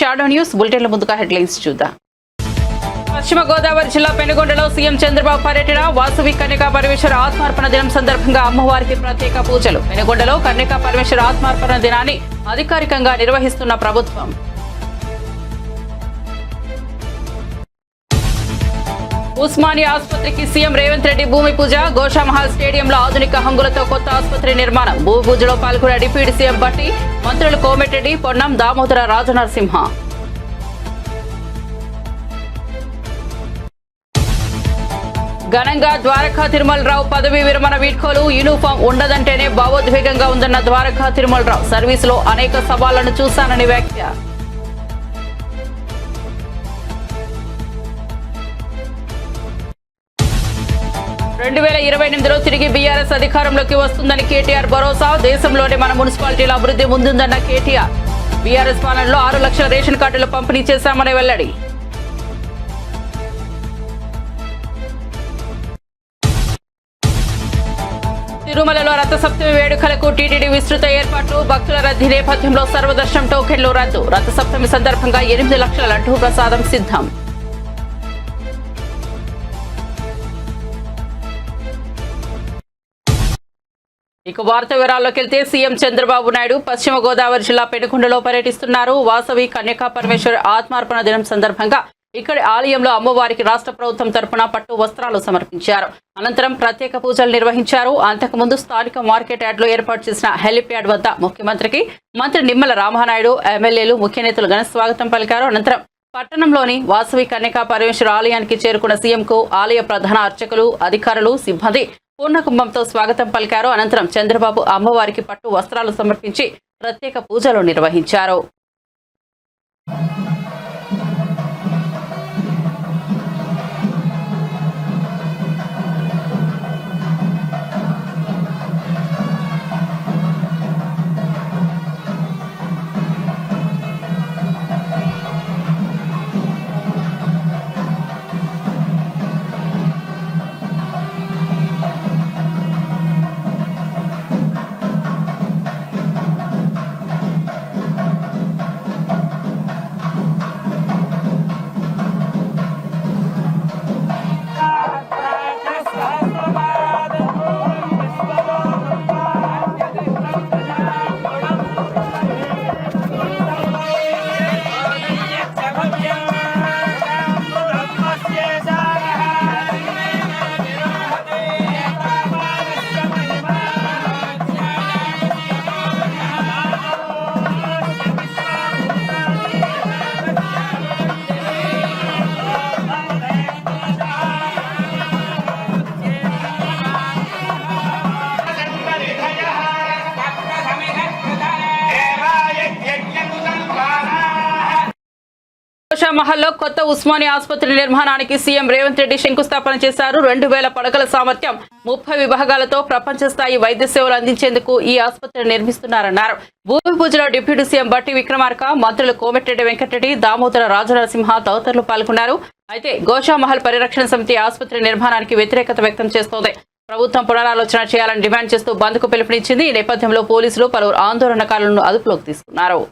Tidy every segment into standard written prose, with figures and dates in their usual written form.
Shadow news బులెటిన్ల ముందుగా headlines చూద్దాం. పశ్చిమ గోదావరి జిల్లా పెనుగొండలో సీఎం చంద్రబాబు పర్యటన. వాసవి కన్యకా పరమేశ్వర ఆత్మార్పణ దినం సందర్భంగా అమ్మవారికి ప్రత్యేక పూజలు. పెనుగొండలో కన్యకా పరమేశ్వర ఆత్మార్పణ దినాన్ని అధికారికంగా నిర్వహిస్తున్న ప్రభుత్వం. ఉస్మానియా ఆసుపత్రికి సీఎం రేవంత్ రెడ్డి భూమి పూజ. గోషామహల్ స్టేడియంలో ఆధునిక హంగులతో కొత్త ఆసుపత్రి నిర్మాణం. భూమి పూజలో పాల్గొన్న డిప్యూటీ సీఎం భట్టి, మంత్రులు కోమటిరెడ్డి, పొన్నం, దామోదర రాజనరసింహ. ఘనంగా ద్వారకా తిరుమలరావు పదవీ విరమణ వీడ్కోలు. యూనిఫామ్ ఉండదంటేనే భావోద్వేగంగా ఉందన్న ద్వారకా తిరుమలరావు. సర్వీసులో అనేక సవాళ్లను చూశానని వ్యాఖ్య. రెండు 2028లో తిరిగి బీఆర్ఎస్ అధికారంలోకి వస్తుందని కేటీఆర్ భరోసా. దేశంలోనే మన మున్సిపాలిటీల అభివృద్ధి ముందుందన్న కేటీఆర్. బీఆర్ఎస్ పాలనలో 6 లక్షల రేషన్ కార్డులు పంపిణీ చేశామని వెల్లడి. తిరుమలలో రథసప్తమి వేడుకలకు టీటీడీ విస్తృత ఏర్పాట్లు. భక్తుల రద్దీ నేపథ్యంలో సర్వదర్శనం టోకెన్లు రద్దు. రథసప్తమి సందర్భంగా 8 లక్షల లడ్డూ ప్రసాదం సిద్ధం. ఇక వార్త వివరాల్లోకి వెళ్తే సీఎం చంద్రబాబు నాయుడు పశ్చిమ గోదావరి జిల్లా పెనుగొండలో పర్యటిస్తున్నారు. వాసవి కన్యకా పరమేశ్వర ఆత్మార్పణ దినం సందర్భంగా ఇక్కడి ఆలయంలో అమ్మవారికి రాష్ట్ర ప్రభుత్వం తరపున పట్టు వస్త్రాలు సమర్పించారు. అనంతరం ప్రత్యేక పూజలు నిర్వహించారు. అంతకుముందు స్థానిక మార్కెట్ యార్డ్లో ఏర్పాటు చేసిన హెలిప్యాడ్ వద్ద ముఖ్యమంత్రికి మంత్రి నిమ్మల రామానాయుడు, ఎమ్మెల్యేలు, ముఖ్య నేతలు ఘన స్వాగతం పలికారు. అనంతరం పట్టణంలోని వాసవి కన్యకా పరమేశ్వర ఆలయానికి చేరుకున్న సీఎంకు ఆలయ ప్రధాన అర్చకులు, అధికారులు, సిబ్బంది పూర్ణకుంభంతో స్వాగతం పలికారు. అనంతరం చంద్రబాబు అమ్మవారికి పట్టు వస్త్రాలు సమర్పించి ప్రత్యేక పూజలు నిర్వహించారు. మహల్లో కొత్త ఉస్మానియా ఆసుపత్రి నిర్మాణానికి సీఎం రేవంత్ రెడ్డి శంకుస్థాపన చేశారు. 2000 పడకల సామర్థ్యం, 30 విభాగాలతో ప్రపంచ స్థాయి వైద్య సేవలు అందించేందుకు ఈ ఆసుపత్రిని నిర్మిస్తున్నారన్నారు. భూమి పూజలో డిప్యూటీ సీఎం భట్టి విక్రమార్క, మంత్రులు కోమటిరెడ్డి వెంకటరెడ్డి, దామోదర రాజనరసింహ తదితరులు పాల్గొన్నారు. అయితే గోషామహల్ పరిరక్షణ సమితి ఆసుపత్రి నిర్మాణానికి వ్యతిరేకత వ్యక్తం చేస్తోంది. ప్రభుత్వం పునరాలోచన చేయాలని డిమాండ్ చేస్తూ బంద్కు పిలుపునిచ్చింది. ఈ నేపథ్యంలో పోలీసులు పలువురు ఆందోళనకారులను అదుపులోకి తీసుకున్నారు.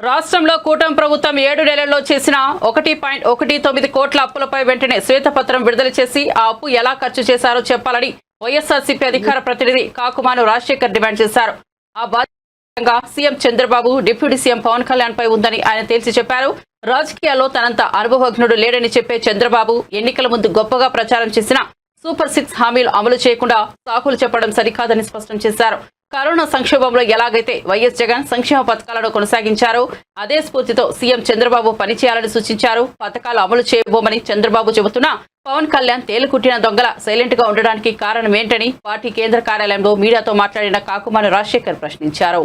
రాష్ట్రంలో కూటమి ప్రభుత్వం 7 నెలల్లో చేసిన 1.19 కోట్ల అప్పులపై వెంటనే శ్వేతపత్రం విడుదల చేసి ఆ అప్పు ఎలా ఖర్చు చేశారో చెప్పాలని వైఎస్ఆర్సీపీ అధికార ప్రతినిధి కాకుమాను రాజశేఖర్ డిమాండ్ చేశారు. ఆ బాధ్యత CM Chandrababu, deputy CM Pawan Kalyan పై ఉందని ఆయన తేల్చి చెప్పారు. రాజకీయాల్లో తనంత అనుభవజ్ఞుడు లేడని చెప్పే చంద్రబాబు ఎన్నికల ముందు గొప్పగా ప్రచారం చేసిన సూపర్ 6 హామీలు అమలు చేయకుండా సాకులు చెప్పడం సరికాదని స్పష్టం చేశారు. కరోనా సంక్షోభంలో ఎలాగైతే వైఎస్ జగన్ సంక్షేమ పథకాలను కొనసాగించారో అదే స్ఫూర్తితో సీఎం చంద్రబాబు పనిచేయాలని సూచించారు. పథకాలు అమలు చేయబోమని చంద్రబాబు చెబుతున్నా పవన్ కళ్యాణ్ తేలుకుట్టిన దొంగల సైలెంట్ గా ఉండడానికి కారణం ఏంటని పార్టీ కేంద్ర కార్యాలయంలో మీడియాతో మాట్లాడిన కాకుమాని రాజశేఖర్ ప్రశ్నించారు.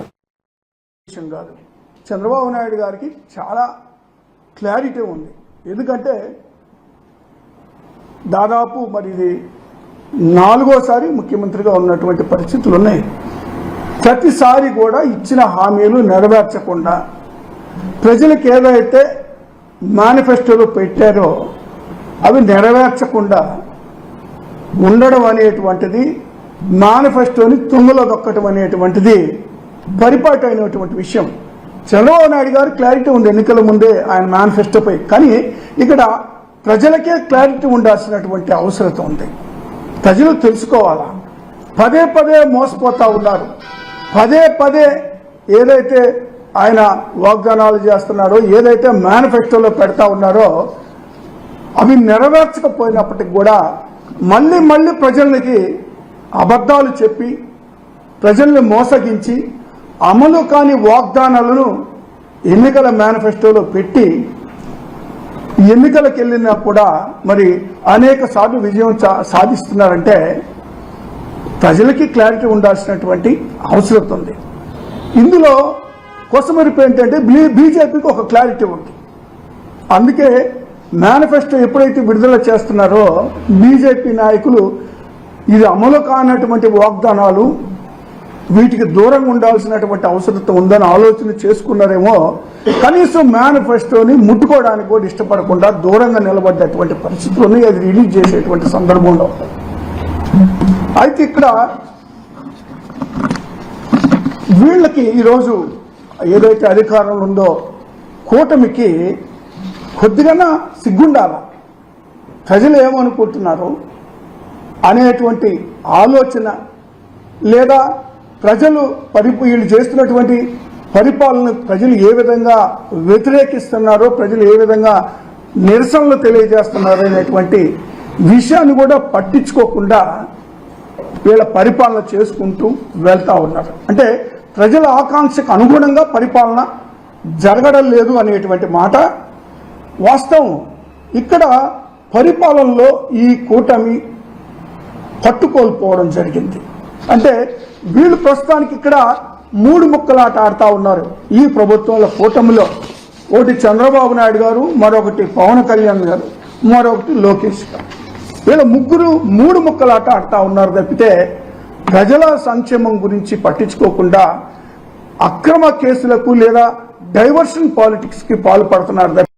చంద్రబాబు నాయుడు గారికి చాలా క్లారిటీ ఉంది. ఎందుకంటే దాదాపు మరి ఇది 4వసారి ముఖ్యమంత్రిగా ఉన్నటువంటి పరిస్థితులు ఉన్నాయి. ప్రతిసారి కూడా ఇచ్చిన హామీలు నెరవేర్చకుండా ప్రజలకు ఏదైతే మేనిఫెస్టోలో పెట్టారో అవి నెరవేర్చకుండా ఉండడం అనేటువంటిది మేనిఫెస్టోని తుంగలో దొక్కటం అనేటువంటిది పరిపాటి అయినటువంటి విషయం. చంద్రబాబు నాయుడు గారు క్లారిటీ ఉంది ఎన్నికల ముందే ఆయన మేనిఫెస్టోపై, కానీ ఇక్కడ ప్రజలకే క్లారిటీ ఉండాల్సినటువంటి అవసరం ఉంది. ప్రజలు తెలుసుకోవాలా. పదే పదే మోసపోతా ఉన్నారు. పదే పదే ఏదైతే ఆయన వాగ్దానాలు చేస్తున్నారో, ఏదైతే మేనిఫెస్టోలో పెడతా ఉన్నారో అవి నెరవేర్చకపోయినప్పటికి కూడా మళ్ళీ మళ్ళీ ప్రజలకి అబద్ధాలు చెప్పి ప్రజల్ని మోసగించి అమలు కాని వాగ్దానాలను ఎన్నికల మేనిఫెస్టోలో పెట్టి ఎన్నికలకు వెళ్ళినా కూడా మరి అనేక సార్లు విజయం సాధిస్తున్నారంటే ప్రజలకి క్లారిటీ ఉండాల్సినటువంటి అవసరం ఉంది. ఇందులో కొసమెరుపు ఏంటంటే బీజేపీకి ఒక క్లారిటీ ఉంది. అందుకే మేనిఫెస్టో ఎప్పుడైతే విడుదల చేస్తున్నారో బీజేపీ నాయకులు ఇది అమలు కానటువంటి వాగ్దానాలు, వీటికి దూరంగా ఉండాల్సినటువంటి అవసరం ఉందని ఆలోచన చేసుకున్నారేమో. కనీసం మేనిఫెస్టోని ముట్టుకోవడానికి కూడా ఇష్టపడకుండా దూరంగా నిలబడ్డటువంటి పరిస్థితులను అది రిలీజ్ చేసేటువంటి సందర్భంలో అయితే ఇక్కడ వీళ్ళకి ఈరోజు ఏదైతే అధికారంలో ఉందో కూటమికి కొద్దిగా సిగ్గుండాల. ప్రజలు ఏమనుకుంటున్నారు అనేటువంటి ఆలోచన, లేదా ప్రజలు వీళ్ళు చేస్తున్నటువంటి పరిపాలన ప్రజలు ఏ విధంగా వ్యతిరేకిస్తున్నారో, ప్రజలు ఏ విధంగా నిరసనలు తెలియజేస్తున్నారో అనేటువంటి విషయాన్ని కూడా పట్టించుకోకుండా వీళ్ళ పరిపాలన చేసుకుంటూ వెళ్తా ఉన్నారు. అంటే ప్రజల ఆకాంక్షకు అనుగుణంగా పరిపాలన జరగడం లేదు అనేటువంటి మాట వాస్తవం. ఇక్కడ పరిపాలనలో ఈ కూటమి పట్టుకోల్పోవడం జరిగింది. అంటే వీళ్ళు ప్రస్తుతానికి ఇక్కడ 3 ముక్కలాట ఆడుతూ ఉన్నారు ఈ ప్రభుత్వంలో, కూటమిలో. ఒకటి చంద్రబాబు నాయుడు గారు, మరొకటి పవన్ కళ్యాణ్ గారు, మరొకటి లోకేష్ గారు. వీళ్ళ ముగ్గురు 3 ముక్కలాట ఆడుతూ ఉన్నారు తప్పితే ప్రజల సంక్షేమం గురించి పట్టించుకోకుండా అక్రమ కేసులకు లేదా డైవర్షన్ పాలిటిక్స్ కి పాల్పడుతున్నారు.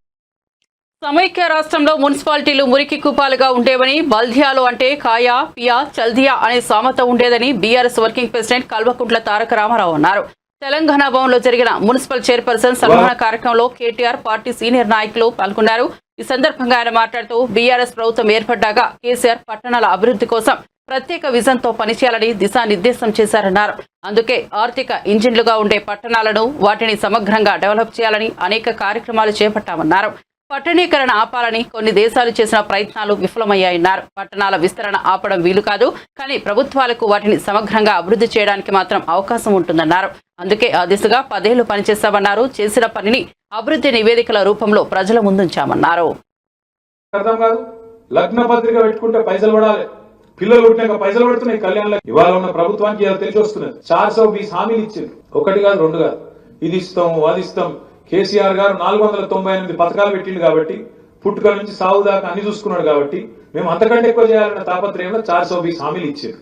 సమైక్య రాష్ట్రంలో మున్సిపాలిటీలు మురికి కూపాలుగా ఉండేవని, బల్దియాలు అంటే కాయా పియా చల్దియా అనే సామెత ఉండేదని BRS working president Kalvakuntla Taraka Ramarao అన్నారు. తెలంగాణ భవన్లో జరిగిన మున్సిపల్ చైర్పర్సన్ సన్మాన కార్యక్రమంలో కేటీఆర్ పార్టీ సీనియర్ నాయకులు పాల్గొన్నారు. ఈ సందర్భంగా ఆయన మాట్లాడుతూ బీఆర్ఎస్ ప్రభుత్వం ఏర్పడ్డాక కేసీఆర్ పట్టణాల అభివృద్ధి కోసం ప్రత్యేక విజన్తో పనిచేయాలని దిశానిర్దేశం చేశారన్నారు. అందుకే ఆర్థిక ఇంజిన్లుగా ఉండే పట్టణాలను, వాటిని సమగ్రంగా డెవలప్ చేయాలని అనేక కార్యక్రమాలు చేపట్టామన్నారు. పట్టణీకరణ ఆపాలని కొన్ని దేశాలు చేసిన ప్రయత్నాలు విఫలమయ్యాయన్నారు. పట్టణాల విస్తరణ ఆపడం వీలు కాదు, కానీ ప్రభుత్వాలకు వాటిని సమగ్రంగా అభివృద్ధి చేయడానికి మాత్రం అవకాశం ఉంటుందన్నారు. అందుకే ఆ దిశగా 10 ఏళ్లు పనిచేస్తామన్నారు. చేసిన పనిని అభివృద్ధి నివేదికల రూపంలో ప్రజల ముందుంచామన్నారు. అర్థం కాదు, లగ్న పత్రిక పెట్టుకుంటే పైసలు పడాలి, పిల్లలు పుట్టినాక పైసలు పడుతున్నాయి. కళ్యాణ్ ఇవాళ ఉన్న ప్రభుత్వానికి ఇలా తెలిసి వస్తున్నది. 420 హామీలు ఇచ్చారు, 1 కాదు 2 కాదు. ఇది ఇస్తాం, అది ఇస్తాం. కేసీఆర్ గారు 498 పథకాలు పెట్టిండు కాబట్టి, పుట్టుక నుంచి సాగు దాకా అన్ని చూసుకున్నాడు కాబట్టి, మేము అంతకంటే ఎక్కువ చేయాలన్న తాపత్రయంలో 420 హామీలు ఇచ్చారు.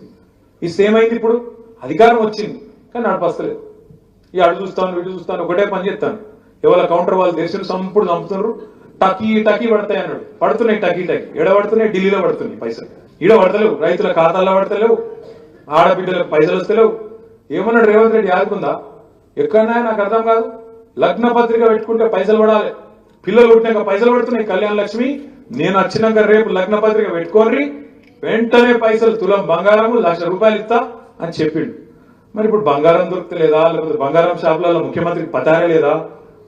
ఇస్తే ఏమైంది? ఇప్పుడు అధికారం వచ్చింది కానీ నడపస్తలేదు. ఈ అడు చూస్తాను, ఇటు చూస్తాను, ఒకటే పని చేస్తాను. ఎవరి కౌంటర్ వాళ్ళు దేశం సంపుడు చంపుతున్నారు. టకీ టకీ పడతాయి అన్నాడు. పడుతున్నాయి టకీ టకీ. ఎడ పడుతున్నాయి? ఢిల్లీలో పడుతున్నాయి పైసలు. ఈడ పడతలేవు, రైతుల ఖాతాల్లో పడతలేవు, ఆడబిడ్డలకు పైసలు వస్తలేవు. ఏమన్నాడు రేవంత్ రెడ్డి? ఆదుకుందా? ఎక్కడన్నా నాకు అర్థం కాదు. లగ్న పత్రిక పెట్టుకుంటే పైసలు పడాలి, పిల్లలు పుట్టినాక పైసలు పడుతున్నాయి. కళ్యాణ లక్ష్మి నేను వచ్చినాక రేపు లగ్న పత్రిక పెట్టుకోండి, వెంటనే పైసలు తులం బంగారము ₹1,00,000 ఇస్తా అని చెప్పిండు. మరి ఇప్పుడు బంగారం దొరుకుతలేదా? లేకపోతే బంగారం షాపులలో ముఖ్యమంత్రికి పతారే లేదా?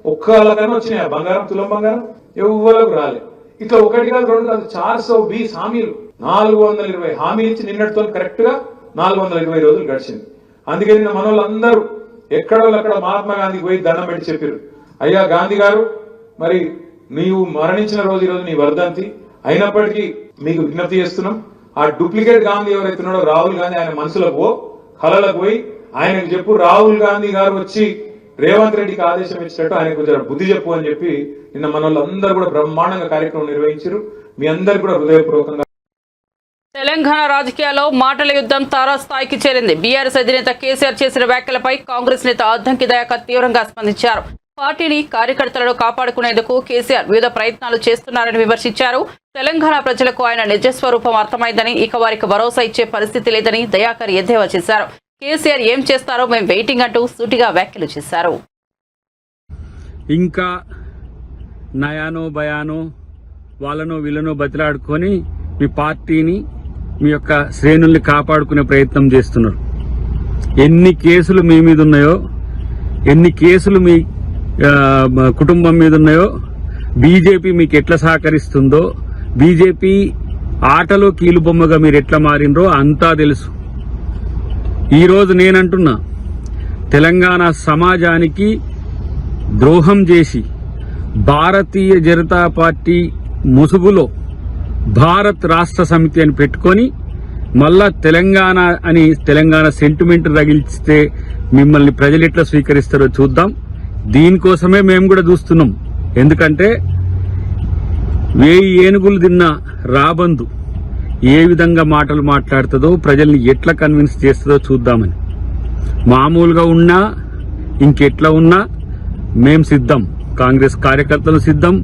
ఒక్కళ్ళకన్నా వచ్చినాయా బంగారం, తులం బంగారం? ఎవ్వరకు రాలే. ఇట్లా 1 కాదు 2 కాదు, 420 హామీలు, 420 హామీలు ఇచ్చి నిన్నటితో కరెక్ట్ గా 420 రోజులు గడిచింది. అందుకే నిన్న మన వాళ్ళందరూ ఎక్కడోళ్ళక్కడ మహాత్మా గాంధీకి పోయి దండం పెట్టి చెప్పారు, అయ్యా గాంధీ గారు, మరి నీవు మరణించిన రోజు ఈరోజు నీ వర్ధంతి అయినప్పటికీ మీకు విజ్ఞప్తి చేస్తున్నాం. ఆ డూప్లికేట్ గాంధీ ఎవరైతే ఉన్నాడో రాహుల్ గాంధీ, ఆయన మనసులకు పో, కళలకు పోయి ఆయనకు చెప్పు, రాహుల్ గాంధీ గారు వచ్చి రేవంత్ రెడ్డికి ఆదేశం ఇచ్చినట్టు ఆయనకు కొంచెం బుద్ధి చెప్పు అని చెప్పి నిన్న మన వాళ్ళందరూ కూడా బ్రహ్మాండంగా కార్యక్రమం నిర్వహించారు. మీ అందరు కూడా హృదయపూర్వకంగా. తెలంగాణ రాజకీయాల్లో మాటల యుద్ధం తారాస్థాయికి చేరింది. బీఆర్ఎస్ అధినేత కేసీఆర్ చేసిన వ్యాఖ్యలపై కాంగ్రెస్ నేత అద్దంకి దయాకర్ తీవ్రంగా స్పందించారు. పార్టీని, కార్యకర్తలను కాపాడుకునేందుకు కేసీఆర్ వివిధ ప్రయత్నాలు చేస్తున్నారని విమర్శించారు. తెలంగాణ ప్రజలకు ఆయన నిజస్వరూపం అర్థమైందని ఇక వారికి భరోసా ఇచ్చే పరిస్థితి లేదని దయాకర్ ఎద్దేవా చేశారు. కేసీఆర్ ఏం చేస్తారో మేము వెయిటింగ్ అంటూ సూటిగా వ్యాఖ్యలు చేశారు. ఇంకా నయానో భయానో వాళ్ళనో వీళ్ళనో బతిలాడుకొని మీ పార్టీని మీ యొక్క శ్రేణుల్ని కాపాడుకునే ప్రయత్నం చేస్తున్నారు. ఎన్ని కేసులు మీ మీద ఉన్నాయో, ఎన్ని కేసులు మీ కుటుంబం మీద ఉన్నాయో, బీజేపీ మీకు ఎట్లా సహకరిస్తుందో, బీజేపీ ఆటలో కీలుబొమ్మగా మీరు ఎట్లా మారినరో అంతా తెలుసు. ఈరోజు నేనంటున్నా, తెలంగాణ సమాజానికి ద్రోహం చేసి భారతీయ జనతా పార్టీ ముసుగులో భారత్ రాష్ట్ర సమితి అని పెట్టుకొని మళ్ళా తెలంగాణ అని తెలంగాణ సెంటిమెంట్ తగిలిస్తే మిమ్మల్ని ప్రజలు ఎట్లా స్వీకరిస్తారో చూద్దాం. దీనికోసమే మేము కూడా చూస్తున్నాం. ఎందుకంటే 1000 ఏనుగులు తిన్న రాబందు ఏ విధంగా మాటలు మాట్లాడుతుందో, ప్రజల్ని ఎట్లా కన్విన్స్ చేస్తుందో చూద్దామని. మామూలుగా ఉన్నా ఇంకెట్లా ఉన్నా మేం సిద్ధం, కాంగ్రెస్ కార్యకర్తలు సిద్ధం,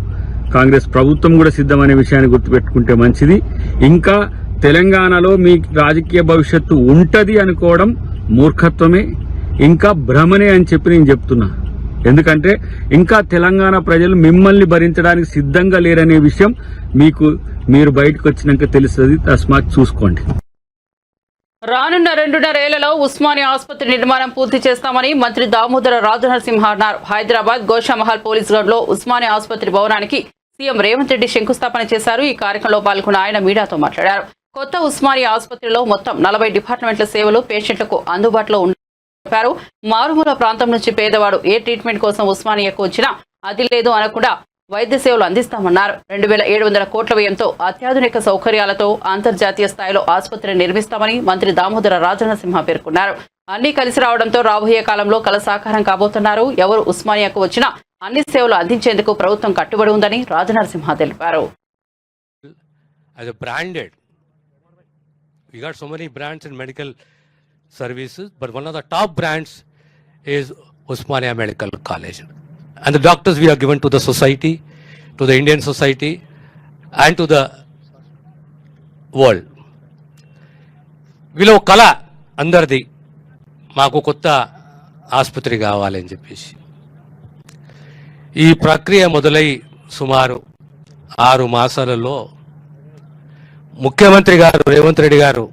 కాంగ్రెస్ ప్రభుత్వం కూడా సిద్ధం అనే విషయాన్ని గుర్తుపెట్టుకుంటే మంచిది. ఇంకా తెలంగాణలో మీ రాజకీయ భవిష్యత్తు ఉంటది అనుకోవడం మూర్ఖత్వమే, ఇంకా భ్రమనే అని చెప్పి నేను చెప్తున్నా. ఎందుకంటే ఇంకా తెలంగాణ ప్రజలు మిమ్మల్ని భరించడానికి సిద్ధంగా లేరనే విషయం మీరు బయటకు వచ్చినాక తెలుస్తుంది. తస్మాత్ చూసుకోండి. రానున్న 2.5 ఏళ్లలో ఉస్మానియా ఆసుపత్రి నిర్మాణం పూర్తి చేస్తామని మంత్రి దామోదర రాజనరసింహ అన్నారు. హైదరాబాద్ గోషామహల్ పోలీస్ గ్రౌండ్ లో ఉస్మానియా ఆసుపత్రి భవనానికి సీఎం రేవంత్ రెడ్డి శంకుస్థాపన చేశారు. ఈ కార్యక్రమంలో పాల్గొన్న ఆయన మీడియాతో మాట్లాడారు. కొత్త ఉస్మానియా ఆసుపత్రిలో మొత్తం 40 డిపార్ట్మెంట్ల సేవలు పేషెంట్లకు అందుబాటులో చెప్పారు. మారుమూల ప్రాంతం నుంచి పేదవాడు ఏ ట్రీట్మెంట్ కోసం ఉస్మానియాకు వచ్చినా అది లేదు అనకుండా వైద్య సేవలు అందిస్తామన్నారు. 2700 కోట్ల వ్యయంతో అత్యాధునిక సౌకర్యాలతో అంతర్జాతీయ స్థాయిలో ఆసుపత్రి నిర్మిస్తామని మంత్రి దామోదర రాజనరసింహ పేర్కొన్నారు. అన్ని కలిసి రావడంతో రాబోయే కాలంలో కల సాకారం కాబోతున్నారు. ఎవరు ఉస్మానియాకు వచ్చినా అన్ని సేవలు అందించేందుకు ప్రభుత్వం కట్టుబడి ఉందని రాజనరసింహ తెలిపారు. We got so many brands in medical services, but one of the top brands is Osmania Medical College. And the doctors we are given to the society, to the Indian society, and to the world. వీళ్ళు కళ అందరిది, మాకు కొత్త ఆసుపత్రి కావాలని చెప్పేసి ఈ ప్రక్రియ మొదలై సుమారు 6 మాసాలలో ముఖ్యమంత్రి గారు రేవంత్ రెడ్డి గారు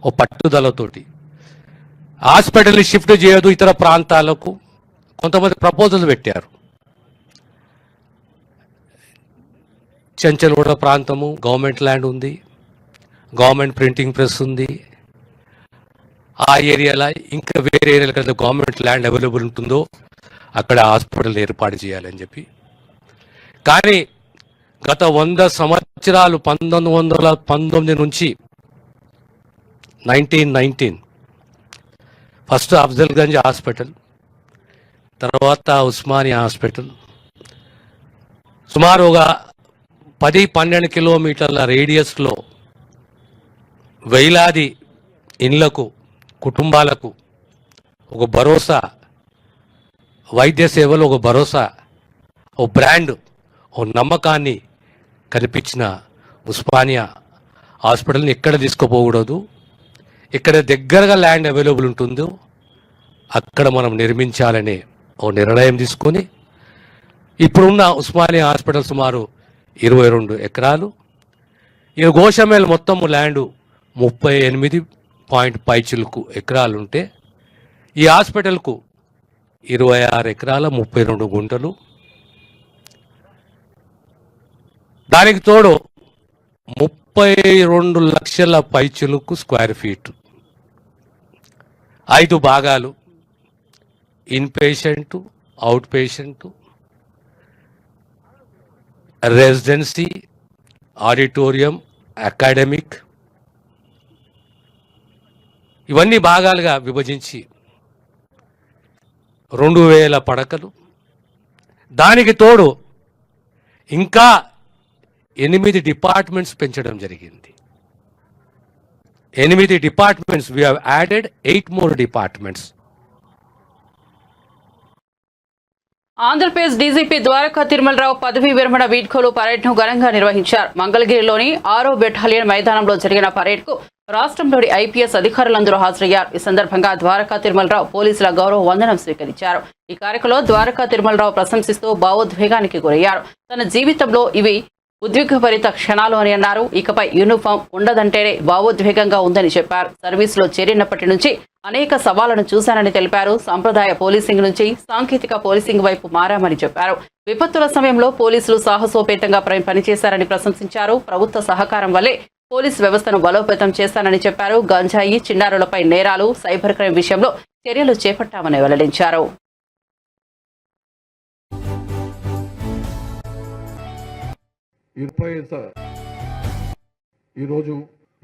ఓ పట్టుదలతోటి హాస్పిటల్ని షిఫ్ట్ చేయదు ఇతర ప్రాంతాలకు కొంతమంది ప్రపోజల్ పెట్టారు. చెంచల్గూడ ప్రాంతము గవర్నమెంట్ ల్యాండ్ ఉంది, గవర్నమెంట్ ప్రింటింగ్ ప్రెస్ ఉంది. ఆ ఏరియాలో ఇంకా వేరే ఏరియాలో కదా గవర్నమెంట్ ల్యాండ్ అవైలబుల్ ఉంటుందో అక్కడ హాస్పిటల్ ఏర్పాటు చేయాలని చెప్పి. కానీ గత 100 సంవత్సరాలు 1919 నుంచి 1919 ఫస్ట్ అఫ్జల్గంజ్ హాస్పిటల్, తర్వాత ఉస్మానియా హాస్పిటల్, సుమారు ఒక 10-12 కిలోమీటర్ల రేడియస్లో వేలాది ఇండ్లకు కుటుంబాలకు ఒక భరోసా, వైద్య సేవలు ఒక భరోసా, ఓ బ్రాండ్, ఓ నమ్మకాన్ని కనిపించిన ఉస్మానియా హాస్పిటల్ని ఎక్కడ తీసుకోపోకూడదు, ఇక్కడ దగ్గరగా ల్యాండ్ అవైలబుల్ ఉంటుందో అక్కడ మనం నిర్మించాలనే ఓ నిర్ణయం తీసుకొని ఇప్పుడున్న ఉస్మానియా హాస్పిటల్ సుమారు 22 ఎకరాలు. ఈ గోషామహల్ మొత్తం ల్యాండ్ 38.5 ఎకరాలు ఉంటే ఈ హాస్పిటల్కు 26 ఎకరాల 32 గుంటలు. దానికి తోడు 32 లక్షల పైచిలుకు స్క్వేర్ ఫీట్, 5 భాగాలు, in patient, out patient, residency, auditorium, academic, ఇవన్నీ భాగాలుగా విభజించి 2000 పడకలు. దానికి తోడు ఇంకా 8 డిపార్ట్మెంట్స్ పెంచడం జరిగింది. 8 departments, we have added 8 more departments. Andhra Pradesh DGP Dwaraka Tirumalarao పదవీ విరమణ వీడ్కోలు పరేడ్ను ఘనంగా నిర్వహించారు. మంగళగిరిలోని 6వ బెటాలియన్ మైదానంలో జరిగిన పరేడ్కు రాష్ట్రంలోని ఐపీఎస్ అధికారులందరూ హాజరయ్యారు. ఈ సందర్భంగా ద్వారకా తిరుమలరావు పోలీసుల గౌరవ వందనం స్వీకరించారు. ఈ కార్యక్రమంలో ద్వారకా తిరుమలరావు ప్రశంసిస్తూ భావోద్వేగానికి గురయ్యారు. తన జీవితంలో ఇవి ఉద్విగ్నభరిత క్షణాలు అని అన్నారు. ఇకపై యూనిఫామ్ ఉండదంటేనే భావోద్వేగంగా ఉందని చెప్పారు. సర్వీసులో చేరినప్పటి నుంచి అనేక సవాళ్లను చూశానని తెలిపారు. సాంప్రదాయ పోలీసింగ్ నుంచి సాంకేతిక పోలీసింగ్ వైపు మారామని చెప్పారు. విపత్తుల సమయంలో పోలీసులు సాహసోపేతంగా పనిచేశారని ప్రశంసించారు. ప్రభుత్వ సహకారం వల్లే పోలీసు వ్యవస్థను బలోపేతం చేస్తానని చెప్పారు. గంజాయి, చిన్నారులపై నేరాలు, సైబర్ క్రైమ్ విషయంలో చర్యలు చేపట్టామని వెల్లడించారు. ఈరోజు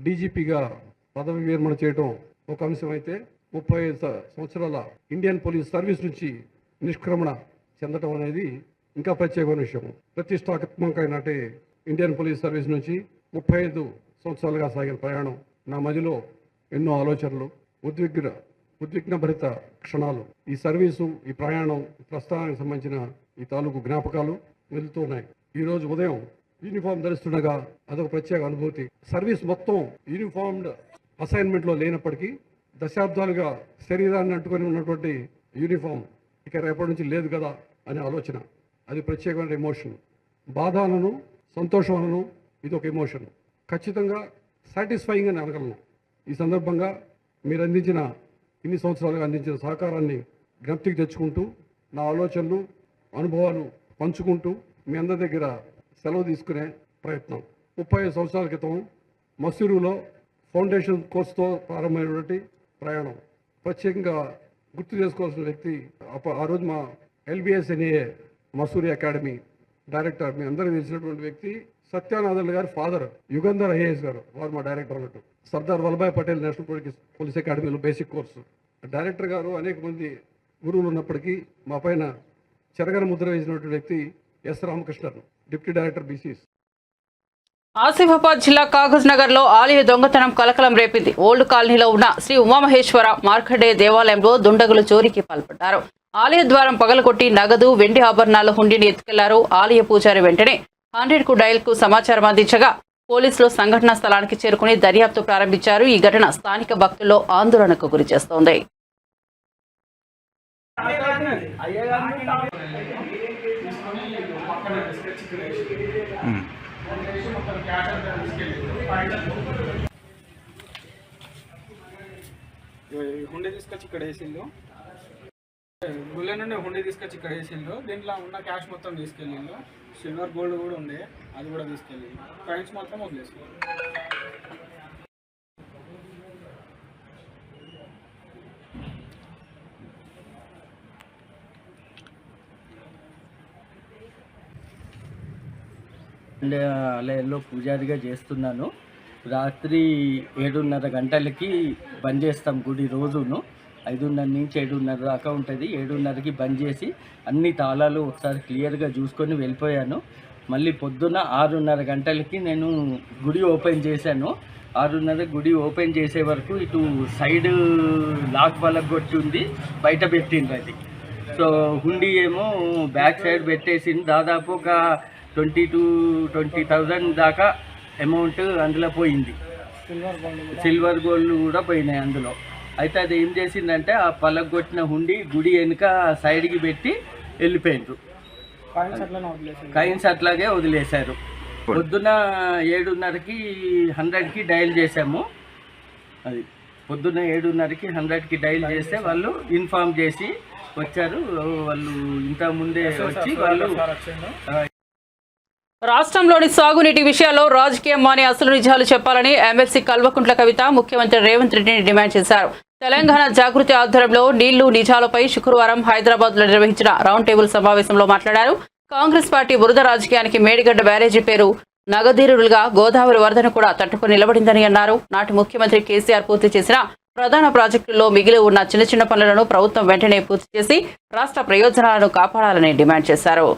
డీజీపీగా పదవి విరమణ చేయడం ఒక అంశం అయితే 35 సంవత్సరాల ఇండియన్ పోలీస్ సర్వీస్ నుంచి నిష్క్రమణ చెందడం అనేది ఇంకా ప్రత్యేకమైన విషయం. ప్రతిష్టాత్మకమైన ఇండియన్ పోలీస్ సర్వీస్ నుంచి 35 సంవత్సరాలుగా సాగిన ప్రయాణం నా మధ్యలో ఎన్నో ఆలోచనలు, ఉద్విగ్నభరిత క్షణాలు, ఈ సర్వీసు, ఈ ప్రయాణం, ప్రస్థానానికి సంబంధించిన ఈ తాలూకు జ్ఞాపకాలు వెళ్తూ ఉన్నాయి. ఈరోజు ఉదయం యూనిఫామ్ ధరిస్తుండగా అదొక ప్రత్యేక అనుభూతి. సర్వీస్ మొత్తం యూనిఫామ్డ్ అసైన్మెంట్లో లేనప్పటికీ దశాబ్దాలుగా శరీరాన్ని అంటుకొని ఉన్నటువంటి యూనిఫామ్ ఇక రేపటి నుంచి లేదు కదా అనే ఆలోచన, అది ప్రత్యేకమైన ఎమోషన్. బాధలను, సంతోషాలను ఇది ఒక ఎమోషన్. ఖచ్చితంగా సాటిస్ఫైయింగ్ అని అనగలను. ఈ సందర్భంగా మీరు అందించిన, ఇన్ని సంవత్సరాలుగా అందించిన సహకారాన్ని జ్ఞప్తికి తెచ్చుకుంటూ, నా ఆలోచనలు, అనుభవాలు పంచుకుంటూ మీ అందరి దగ్గర సెలవు తీసుకునే ప్రయత్నం. 35 సంవత్సరాల క్రితం మసూరులో ఫౌండేషన్ కోర్సుతో ప్రారంభమైనటువంటి ప్రయాణం. ప్రత్యేకంగా గుర్తు చేసుకోవాల్సిన వ్యక్తి ఆ రోజు మా LBSNA మసూరి అకాడమీ డైరెక్టర్, మీ అందరికీ తెలిసినటువంటి వ్యక్తి సత్యానందన్ గారి ఫాదర్ యుగంధర్ IAS గారు, వారు మా డైరెక్టర్ అన్నట్టు. సర్దార్ వల్లభాయ్ పటేల్ నేషనల్ పోలీస్ అకాడమీలో బేసిక్ కోర్సు డైరెక్టర్ గారు. అనేక మంది గురువులు ఉన్నప్పటికీ మా పైన చెరగని ముద్ర వేసినటువంటి వ్యక్తి S. Ramakrishnan, deputy director BCS. Asifabad జిల్లా కాగజ్ నగర్ లో ఆలయ దొంగతనం కలకలం రేపింది. ఓల్డ్ కాలనీలో ఉన్న శ్రీ ఉమామహేశ్వర మార్కండేయ దేవాలయంలో దుండగులు చోరీకి పాల్పడ్డారు. ఆలయ ద్వారం పగలగొట్టి నగదు, వెండి ఆభరణాల హుండీని ఎత్తుకెళ్లారు. ఆలయ పూజారి వెంటనే 100 డయల్ కు సమాచారం అందించగా పోలీసులు సంఘటనా స్థలానికి చేరుకుని దర్యాప్తు ప్రారంభించారు. ఈ ఘటన స్థానిక భక్తుల్లో ఆందోళనకు గురి చేస్తోంది. హుండీ తీసుకొచ్చి ఇక్కడ వేసిండు, గుళ్ళ నుండి హుండీ తీసుకొచ్చి ఇక్కడ వేసిండు. దీంట్లో ఉన్న క్యాష్ మొత్తం తీసుకెళ్ళిండు. సిల్వర్ గోల్డ్ కూడా ఉండే, అది కూడా తీసుకెళ్ళిండు. కాయిన్స్ మొత్తం వదిలేసిండు. ఆలయంలో పూజారిగా చేస్తున్నాను. రాత్రి 7:30 గంటలకి బంద్ చేస్తాం గుడి. రోజును 5:30 నుంచి 7:30 దాకా ఉంటుంది. 7:30కి బంద్ చేసి అన్ని తాళాలు ఒకసారి క్లియర్గా చూసుకొని వెళ్ళిపోయాను. మళ్ళీ పొద్దున్న 6:30 గంటలకి నేను గుడి ఓపెన్ చేశాను. 6:30 గుడి ఓపెన్ చేసే వరకు ఇటు సైడ్ లాక్ పలగొట్టి ఉంది, బయట పెట్టిండ్రు అది. సో హుండీ ఏమో బ్యాక్ సైడ్ పెట్టేసింది. దాదాపు ఒక 20,000 దాకా అమౌంట్ అందులో పోయింది. సిల్వర్ గోల్డ్ కూడా పోయినాయి అందులో. అయితే అది ఏం చేసిందంటే ఆ పలగొట్టిన హుండీ గుడి వెనుక సైడ్కి పెట్టి వెళ్ళిపోయిండ్రు. కాయిన్స్ అట్లాగే వదిలేశారు. పొద్దున 7:30కి 100కి డయల్ చేసాము. అది పొద్దున్న 7:30కి 100కి డయల్ చేస్తే వాళ్ళు ఇన్ఫార్మ్ చేసి వచ్చారు. వాళ్ళు ఇంత ముందే వచ్చి వాళ్ళు రాష్ట్రంలోని సాగునీటి విషయాల్లో రాజకీయం మాని అసలు నిజాలు చెప్పాలని ఎమ్మెల్సీ కల్వకుంట్ల కవిత ముఖ్యమంత్రి రేవంత్ రెడ్డిని డిమాండ్ చేశారు. తెలంగాణ జాగృతి ఆధ్వర్యంలో నీళ్లు నిజాలపై శుక్రవారం హైదరాబాద్ లో నిర్వహించిన రౌండ్ టేబుల్ సమావేశంలో మాట్లాడారు. కాంగ్రెస్ పార్టీ బురద రాజకీయానికి మేడిగడ్డ బ్యారేజీ పేరు నగదీరులుగా గోదావరి వరదను కూడా తట్టుకుని నిలబడిందని అన్నారు. నాటి ముఖ్యమంత్రి కేసీఆర్ పూర్తి చేసిన ప్రధాన ప్రాజెక్టుల్లో మిగిలి ఉన్న చిన్న చిన్న పనులను ప్రభుత్వం వెంటనే పూర్తి చేసి రాష్ట్ర ప్రయోజనాలను కాపాడాలని డిమాండ్ చేశారు.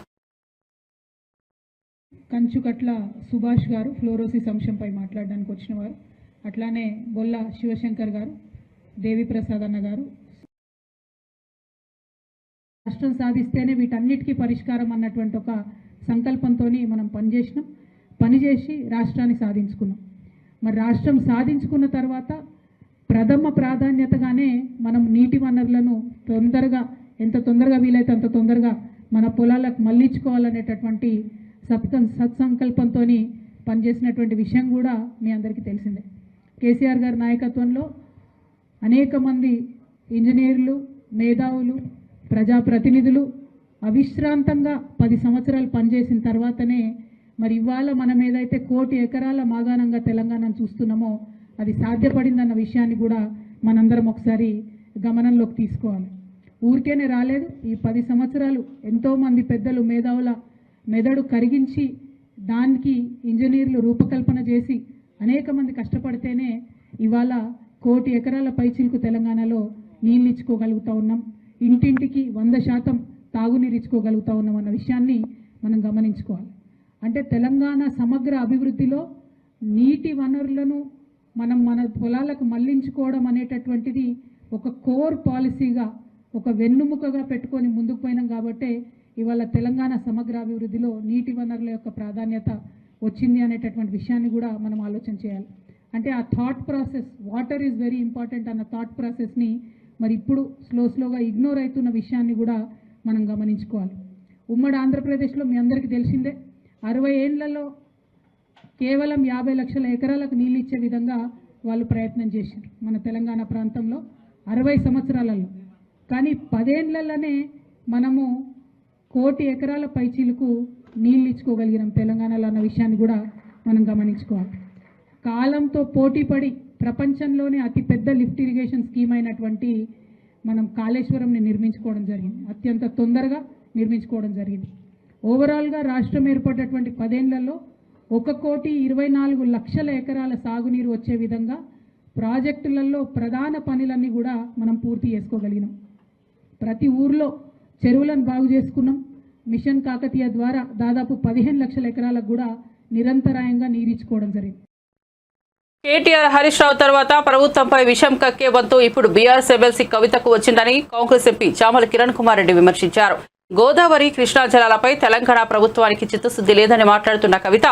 కంచుకట్ల సుభాష్ గారు ఫ్లోరోసిస్ అంశంపై మాట్లాడడానికి వచ్చిన వారు, అట్లానే బొల్ల శివశంకర్ గారు, దేవిప్రసాద్ అన్న గారు, రాష్ట్రం సాధిస్తేనే వీటన్నిటికీ పరిష్కారం అన్నటువంటి ఒక సంకల్పంతో మనం పనిచేసి రాష్ట్రాన్ని సాధించుకున్నాం. మరి రాష్ట్రం సాధించుకున్న తర్వాత ప్రథమ ప్రాధాన్యతగానే మనం నీటి వనరులను ఎంత తొందరగా వీలైతే అంత తొందరగా మన పొలాలకు మళ్లించుకోవాలనేటటువంటి సత్సంకల్పంతో పనిచేసినటువంటి విషయం కూడా మీ అందరికీ తెలిసిందే. కేసీఆర్ గారి నాయకత్వంలో అనేక మంది ఇంజనీర్లు, మేధావులు, ప్రజాప్రతినిధులు అవిశ్రాంతంగా 10 సంవత్సరాలు పనిచేసిన తర్వాతనే మరి ఇవాళ మనం ఏదైతే 1 కోటి ఎకరాల మాగాణంగా తెలంగాణను చూస్తున్నామో అది సాధ్యపడిందన్న విషయాన్ని కూడా మనందరం ఒకసారి గమనంలోకి తీసుకోవాలి. ఊరికేనే రాలేదు. ఈ 10 సంవత్సరాలు ఎంతోమంది పెద్దలు, మేధావుల మెదడు కరిగించి దానికి ఇంజనీర్లు రూపకల్పన చేసి అనేక మంది కష్టపడితేనే ఇవాళ 1 కోటి ఎకరాల పైచిలకు తెలంగాణలో నీళ్ళు ఇచ్చుకోగలుగుతూ ఉన్నాం. ఇంటింటికి 100% తాగునీరు ఇచ్చుకోగలుగుతూ ఉన్నాం అన్న విషయాన్ని మనం గమనించుకోవాలి. అంటే తెలంగాణ సమగ్ర అభివృద్ధిలో నీటి వనరులను మనం మన పొలాలకు మళ్లించుకోవడం అనేటటువంటిది ఒక కోర్ పాలసీగా, ఒక వెన్నుముకగా పెట్టుకొని ముందుకు పోయినాం. కాబట్టే ఇవాళ తెలంగాణ సమగ్ర అభివృద్ధిలో నీటి వనరుల యొక్క ప్రాధాన్యత వచ్చింది అనేటటువంటి విషయాన్ని కూడా మనం ఆలోచన చేయాలి. అంటే ఆ thought process, water is very important అన్న థాట్ ప్రాసెస్ని మరి ఇప్పుడు స్లోగా ఇగ్నోర్ అవుతున్న విషయాన్ని కూడా మనం గమనించుకోవాలి. ఉమ్మడి ఆంధ్రప్రదేశ్లో మీ అందరికీ తెలిసిందే 60 ఏళ్లలో కేవలం 50 లక్షల ఎకరాలకు నీళ్ళు ఇచ్చే విధంగా వాళ్ళు ప్రయత్నం చేశారు మన తెలంగాణ ప్రాంతంలో 60 సంవత్సరాలలో. కానీ 10 ఏళ్లలోనే మనము 1 కోటి ఎకరాల పైచీలకు నీళ్ళు ఇచ్చుకోగలిగినాం తెలంగాణలో అన్న విషయాన్ని కూడా మనం గమనించుకోవాలి. కాలంతో పోటీపడి ప్రపంచంలోనే అతిపెద్ద లిఫ్ట్ ఇరిగేషన్ స్కీమ్ అయినటువంటి మనం కాళేశ్వరంని నిర్మించుకోవడం జరిగింది. అత్యంత తొందరగా నిర్మించుకోవడం జరిగింది. ఓవరాల్గా రాష్ట్రం ఏర్పడినటువంటి 10 ఏళ్లలో 1,24,00,000 ఎకరాల సాగునీరు వచ్చే విధంగా ప్రాజెక్టులలో ప్రధాన పనులన్నీ కూడా మనం పూర్తి చేసుకోగలిగినాం. ప్రతి ఊర్లో చెరువులను బాగు చేసుకున్నాం. మిషన్ కాకతీయ ద్వారా దాదాపు 15 లక్షల ఎకరాలకు కూడా నిరంతరాయంగా నీరిచ్చుకోవడం జరిగింది. కేటీఆర్, హరీష్ రావు తర్వాత ప్రభుత్వంపై విషం కక్కే వంతు ఇప్పుడు బీఆర్ఎస్ ఎమ్మెల్సీ కవితకు వచ్చిందని కాంగ్రెస్ ఎంపీ చామల కిరణ్ కుమార్ రెడ్డి విమర్శించారు. గోదావరి, కృష్ణా జలాలపై తెలంగాణ ప్రభుత్వానికి చిత్తశుద్ధి లేదని మాట్లాడుతున్న కవిత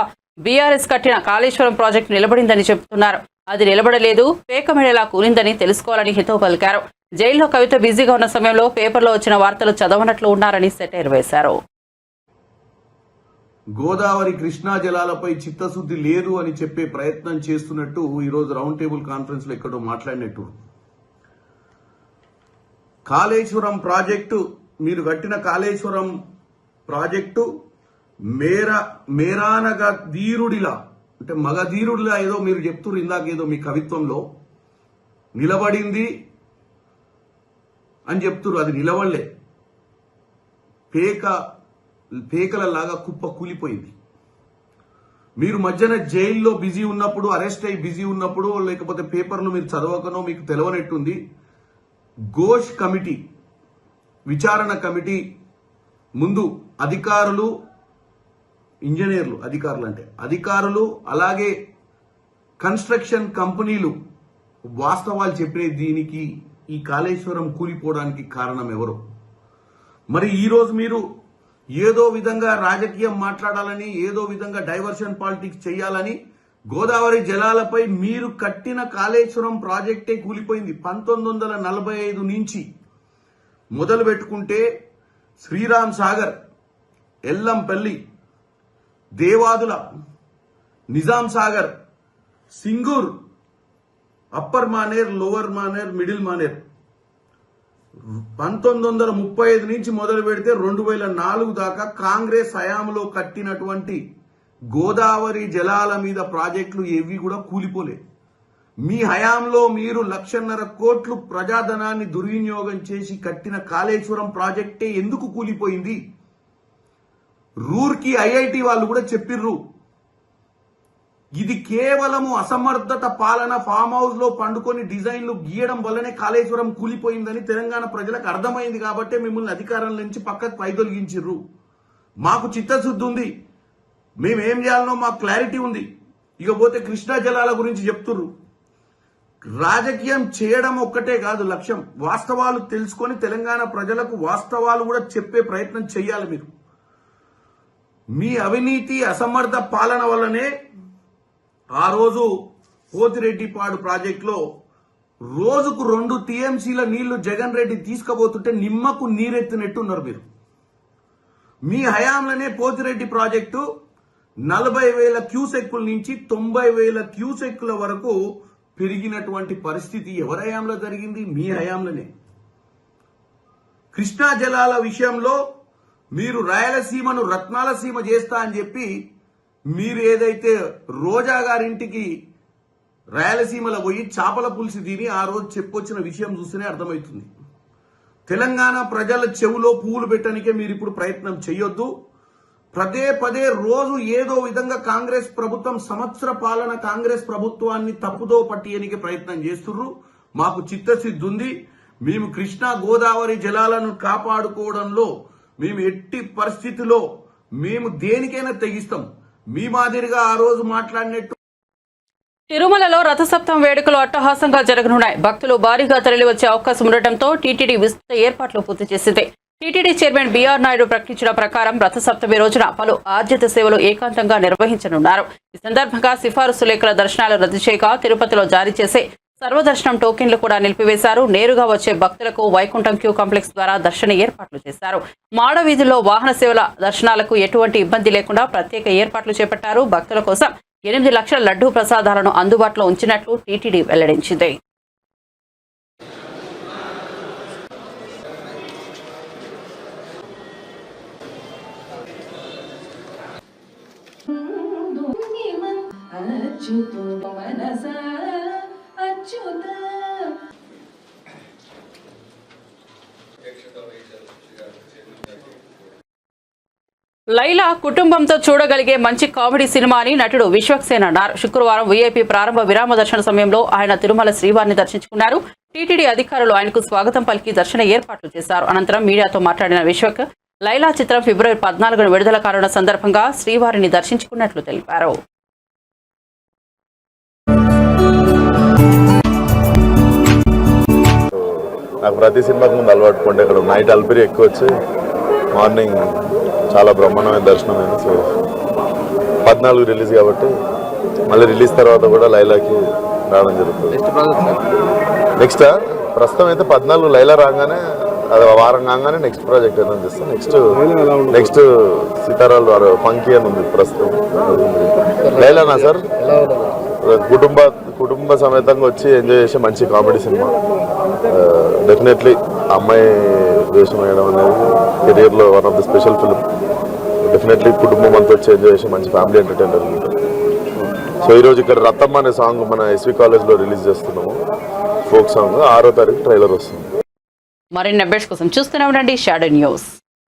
బీఆర్ఎస్ కట్టిన కాళేశ్వరం ప్రాజెక్టు నిలబడిందని చెబుతున్నారు. అది నిలబడలేదు, పేకమేళలా కూలిందని తెలుసుకోవాలని హితవు పలికారు. జైల్లో కవిత బిజీగా ఉన్న సమయంలో పేపర్లో వచ్చిన వార్తలు చదవనట్లు ఉన్నారని సెటైర్ వేశారు. గోదావరి, కృష్ణా జలాలపై చిత్తశుద్ధి లేదు అని చెప్పే ప్రయత్నం చేస్తున్నట్టు ఈరోజు రౌండ్ టేబుల్ కాన్ఫరెన్స్ లో ఎక్కడో మాట్లాడినట్టు. కాళేశ్వరం ప్రాజెక్టు, మీరు కట్టిన కాళేశ్వరం ప్రాజెక్టు మేరానగా ధీరుడిలా, అంటే మగధీరుడిలా ఏదో మీరు చెప్తున్నారు ఇందాక ఏదో మీ కవిత్వంలో నిలబడింది అని చెప్తున్నారు. అది నిలబడలే, పేకలలాగా కుప్ప కూలిపోయింది. మీరు మధ్యన జైల్లో బిజీ ఉన్నప్పుడు, అరెస్ట్ అయ్యి బిజీ ఉన్నప్పుడు, లేకపోతే పేపర్లు మీరు చదవకనో మీకు తెలవనట్టుంది, ఘోష్ కమిటీ, విచారణ కమిటీ ముందు అధికారులు, ఇంజనీర్లు, అధికారులు అలాగే కన్స్ట్రక్షన్ కంపెనీలు వాస్తవాలు చెప్పిన దీనికి, ఈ కాళేశ్వరం కూలిపోవడానికి కారణం ఎవరు? మరి ఈరోజు మీరు ఏదో విధంగా రాజకీయం మాట్లాడాలని, ఏదో విధంగా డైవర్షన్ పాలిటిక్స్ చేయాలని గోదావరి జలాలపై మీరు కట్టిన కాళేశ్వరం ప్రాజెక్టే కూలిపోయింది. 1945 నుంచి మొదలు పెట్టుకుంటే Sriram Sagar, Yellampalli, Devadula, Nizam Sagar, Singur, upper Maner, lower Maner, middle Maner 1935 నుంచి మొదలు పెడితే 2004 దాకా కాంగ్రెస్ హయాంలో కట్టినటువంటి గోదావరి జలాల మీద ప్రాజెక్టులు ఏవి కూడా కూలిపోలే. మీ హయాంలో మీరు 1,50,000 కోట్లు ప్రజాధనాన్ని దుర్వినియోగం చేసి కట్టిన కాళేశ్వరం ప్రాజెక్టే ఎందుకు కూలిపోయింది? రూర్కీ ఐఐటి వాళ్ళు కూడా చెప్పిర్రు, ఇది కేవలము అసమర్థత పాలన, ఫామ్ హౌస్ లో పండుకొని డిజైన్లు గీయడం వల్లనే కాళేశ్వరం కూలిపోయిందని తెలంగాణ ప్రజలకు అర్థమైంది. కాబట్టి మిమ్మల్ని అధికారం నుంచి పక్కకు పైదొలిగించిర్రు. మాకు చిత్తశుద్ధి ఉంది, మేమేం చేయాలనో మాకు క్లారిటీ ఉంది. ఇకపోతే కృష్ణా జలాల గురించి చెప్తుర్రు. రాజకీయం చేయడం ఒక్కటే కాదు లక్ష్యం, వాస్తవాలు తెలుసుకొని తెలంగాణ ప్రజలకు వాస్తవాలు కూడా చెప్పే ప్రయత్నం చేయాలి. మీరు మీ అవినీతి అసమర్థ పాలన వల్లనే ఆ రోజు పోతిరెడ్డిపాడు ప్రాజెక్టులో రోజుకు 2 TMCల నీళ్లు జగన్ రెడ్డి తీసుకుపోతుంటే నిమ్మకు నీరెత్తినట్టున్నారు. మీరు మీ హయాంలోనే పోతిరెడ్డి ప్రాజెక్టు 40,000 క్యూసెక్కుల నుంచి 90,000 క్యూసెక్కుల వరకు పెరిగినటువంటి పరిస్థితి ఎవరి హయాంలో జరిగింది? మీ హయాంలోనే. కృష్ణా జలాల విషయంలో మీరు రాయలసీమను రత్నాల సీమ చేస్తా అని చెప్పి మీరు ఏదైతే రోజా గారింటికి రాయలసీమలో పోయి చేపల పులుసు తిని ఆ రోజు చెప్పొచ్చిన విషయం చూస్తేనే అర్థమవుతుంది. తెలంగాణ ప్రజల చెవులో పువ్వులు పెట్టడానికే మీరు ఇప్పుడు ప్రయత్నం చేయొద్దు. పదే రోజు ఏదో విధంగా కాంగ్రెస్ ప్రభుత్వం సంవత్సర పాలన కాంగ్రెస్ ప్రభుత్వాన్ని తప్పుదో పట్టియనికి ప్రయత్నం చేస్తున్నారు. మాకు చిత్తశుద్ధి ఉంది. మేము కృష్ణా గోదావరి జలాలను కాపాడుకోవడంలో మేము ఎట్టి పరిస్థితిలో మేము దేనికైనా తెగిస్తాం. మీ మాదిరిగా ఆ రోజు మాట్లాడినట్టు తిరుమలలో రథసప్తమి వేడుకలు అట్టహాసంగా జరగనున్నాయి. భక్తులు భారీగా తరలివచ్చే అవకాశం ఉండటంతో టీటీడీ విస్తృత ఏర్పాట్లు పూర్తి చేసింది. టీటీడీ చైర్మన్ బీఆర్ నాయుడు ప్రకటించిన ప్రకారం రథసప్తమి రోజున పలు ఆర్జిత సేవలు ఏకాంతంగా నిర్వహించనున్నారు. ఈ సందర్భంగా సిఫారసు లేఖల దర్శనాలు రద్దు చేయగా తిరుపతిలో జారీ చేసే సర్వదర్శనం టోకెన్లు కూడా నిలిపివేశారు. నేరుగా వచ్చే భక్తులకు వైకుంఠం క్యూ కాంప్లెక్స్ ద్వారా దర్శన ఏర్పాట్లు చేశారు. మాడ వీధుల్లో వాహన సేవల దర్శనాలకు ఎటువంటి ఇబ్బంది లేకుండా ప్రత్యేక ఏర్పాట్లు చేపట్టారు. భక్తుల కోసం 8 లక్షల లడ్డూ ప్రసాదాలను అందుబాటులో ఉంచినట్లు టీటీడీ వెల్లడించింది. లైలా కుటుంబంతో చూడగలిగే మంచి కామెడీ సినిమా అని నటుడు విశ్వక్సేన్ అన్నారు. శుక్రవారం వీఐపీ ప్రారంభ విరామ దర్శన సమయంలో ఆయన తిరుమల శ్రీవారిని దర్శించుకున్నారు. టీటీడీ అధికారులు ఆయనకు స్వాగతం పలికి దర్శన ఏర్పాట్లు చేశారు. అనంతరం మీడియాతో మాట్లాడిన విశ్వక్ లైలా చిత్రం ఫిబ్రవరి 14న విడుదల కానున్న సందర్భంగా శ్రీవారిని దర్శించుకున్నట్లు తెలిపారు. నాకు ప్రతి సినిమాకి ముందు అలవాటు పండి ఇక్కడ నైట్ అల్పిరి ఎక్కువ వచ్చి మార్నింగ్ చాలా బ్రహ్మాండమైన దర్శనం అయింది. సో 14 రిలీజ్ కాబట్టి మళ్ళీ రిలీజ్ తర్వాత కూడా లైలాకి రావడం జరుగుతుంది. నెక్స్ట్ ప్రస్తుతం అయితే 14 లైలా రాగానే అది వారం కాగానే నెక్స్ట్ ప్రాజెక్ట్ ఏదైనా చేస్తాం. నెక్స్ట్ సీతారాలు ఫంకీ అని ఉంది ప్రస్తుతం. లైలానా సార్ కుటుంబ సమేతంగా వచ్చి ఎంజాయ్ చేసే మంచి కామెడీ సినిమా. డెఫినెట్లీ అమ్మాయి వేషం వేయడం అనేది కెరియర్లో one of the special film. Definitely కుటుంబం అంతా వచ్చి ఎంజాయ్ చేసే మంచి ఫ్యామిలీ ఎంటర్టైనర్ ఉంటుంది. సో ఈరోజు ఇక్కడ రథమ్మ అనే సాంగ్ మన ఎస్వి కాలేజ్లో రిలీజ్ చేస్తున్నాము. ఫోక్ సాంగ్ 6వ తారీఖు ట్రైలర్ వస్తుంది. మరిన్ని అప్డేట్స్ కోసం చూస్తూనే ఉండండి షాడో న్యూస్.